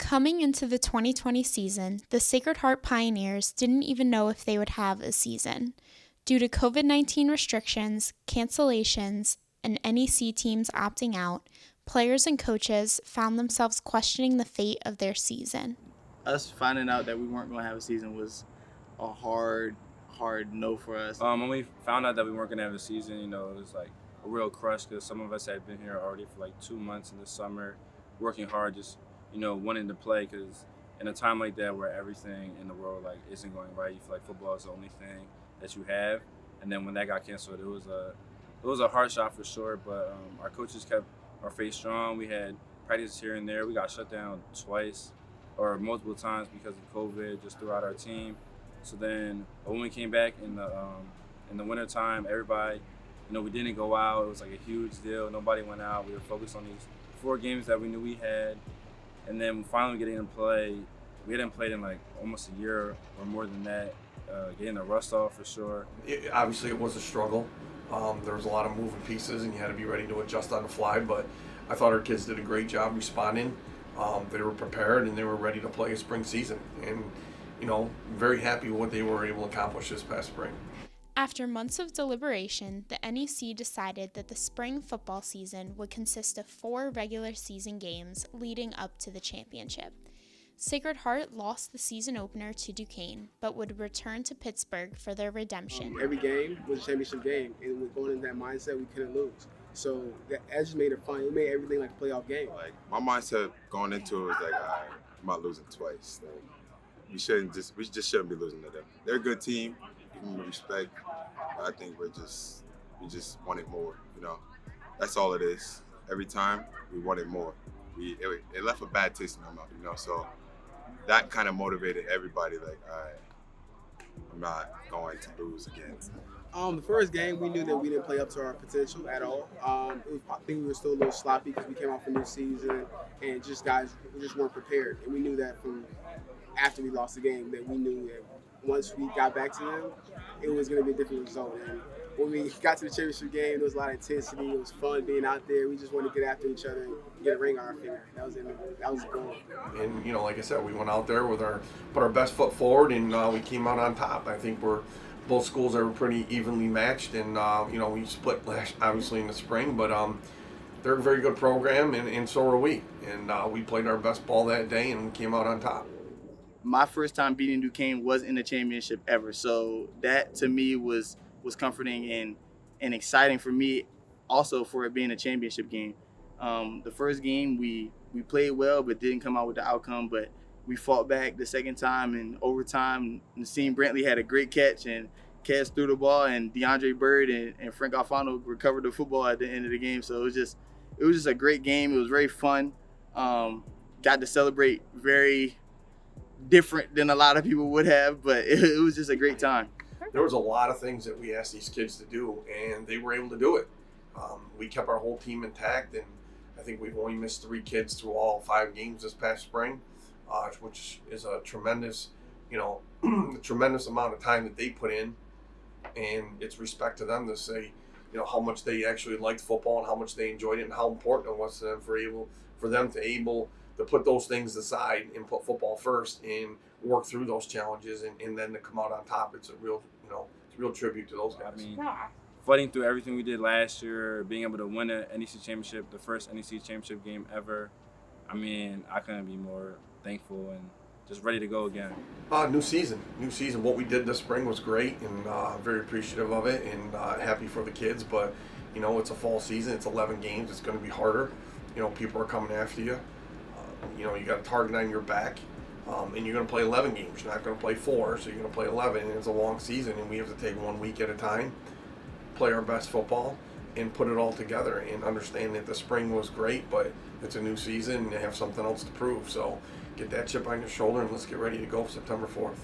Coming into the 2020 season, the Sacred Heart Pioneers didn't even know if they would have a season. Due to COVID-19 restrictions, cancellations, and NEC teams opting out, players and coaches found themselves questioning the fate of their season. Us finding out that we weren't going to have a season was a hard no for us. When we found out that we weren't going to have a season, it was like a real crush because some of us had been here already for like 2 months in the summer, working hard, just wanting to play, because in a time like that where everything in the world isn't going right, you feel like football is the only thing that you have. And then when that got canceled, it was a hard shot for sure. But our coaches kept our faith strong. We had practices here and there. We got shut down twice or multiple times because of COVID just throughout our team. So then when we came back in the wintertime, everybody, we didn't go out. It was like a huge deal. Nobody went out. We were focused on these 4 games that we knew we had. And then finally getting to play, we hadn't played in like almost a year or more than that, getting the rust off for sure. Obviously it was a struggle. There was a lot of moving pieces and you had to be ready to adjust on the fly, but I thought our kids did a great job responding. They were prepared and they were ready to play a spring season. And, very happy with what they were able to accomplish this past spring. After months of deliberation, the NEC decided that the spring football season would consist of 4 regular season games leading up to the championship. Sacred Heart lost the season opener to Duquesne, but would return to Pittsburgh for their redemption. Every game was a championship game, and with going into that mindset, we couldn't lose. So that just made it fun. It made everything like a playoff game. My mindset going into it was all right, I'm not losing twice. We just shouldn't be losing to them. They're a good team. Give them respect. I think we just wanted more. That's all it is. Every time we wanted more. It left a bad taste in our mouth. So that kind of motivated everybody. All right, I'm not going to lose again. The first game, we knew that we didn't play up to our potential at all. I think we were still a little sloppy because we came off a new season and guys just weren't prepared. And we knew that from after we lost the game, that we knew that once we got back to them, it was going to be a different result. And when we got to the championship game, there was a lot of intensity. It was fun being out there. We just wanted to get after each other and get a ring on our finger. That was the goal. And like I said, we went out there with put our best foot forward, and we came out on top. I think both schools are pretty evenly matched, and we split obviously in the spring, but they're a very good program, and so are we. And we played our best ball that day and came out on top. My first time beating Duquesne was in the championship ever, so that to me was comforting and exciting for me, also for it being a championship game. The first game we played well but didn't come out with the outcome, but we fought back the second time in overtime. Nassim Brantley had a great catch, and Cass threw the ball, and DeAndre Bird and Frank Alfano recovered the football at the end of the game. So it was just a great game. It was very fun. Got to celebrate very different than a lot of people would have, but it was just a great time. There was a lot of things that we asked these kids to do, and they were able to do it. We kept our whole team intact, and I think we've only missed 3 kids through all 5 games this past spring, which is a tremendous, tremendous amount of time that they put in, and it's respect to them to say, how much they actually liked football and how much they enjoyed it and how important it was to them for them to able to put those things aside and put football first and work through those challenges and then to come out on top. It's a real, it's a real tribute to those guys. Fighting through everything we did last year, being able to win an NEC championship, the first NEC championship game ever, I couldn't be more thankful and just ready to go again. New season. What we did this spring was great, and very appreciative of it, and happy for the kids. But it's a fall season. It's 11 games. It's going to be harder. People are coming after you. You got a target on your back, and you're going to play 11 games. You're not going to play 4, so you're going to play 11. And it's a long season, and we have to take 1 week at a time, play our best football, and put it all together. And understand that the spring was great, but it's a new season, and they have something else to prove. So get that chip on your shoulder, and let's get ready to go September 4th.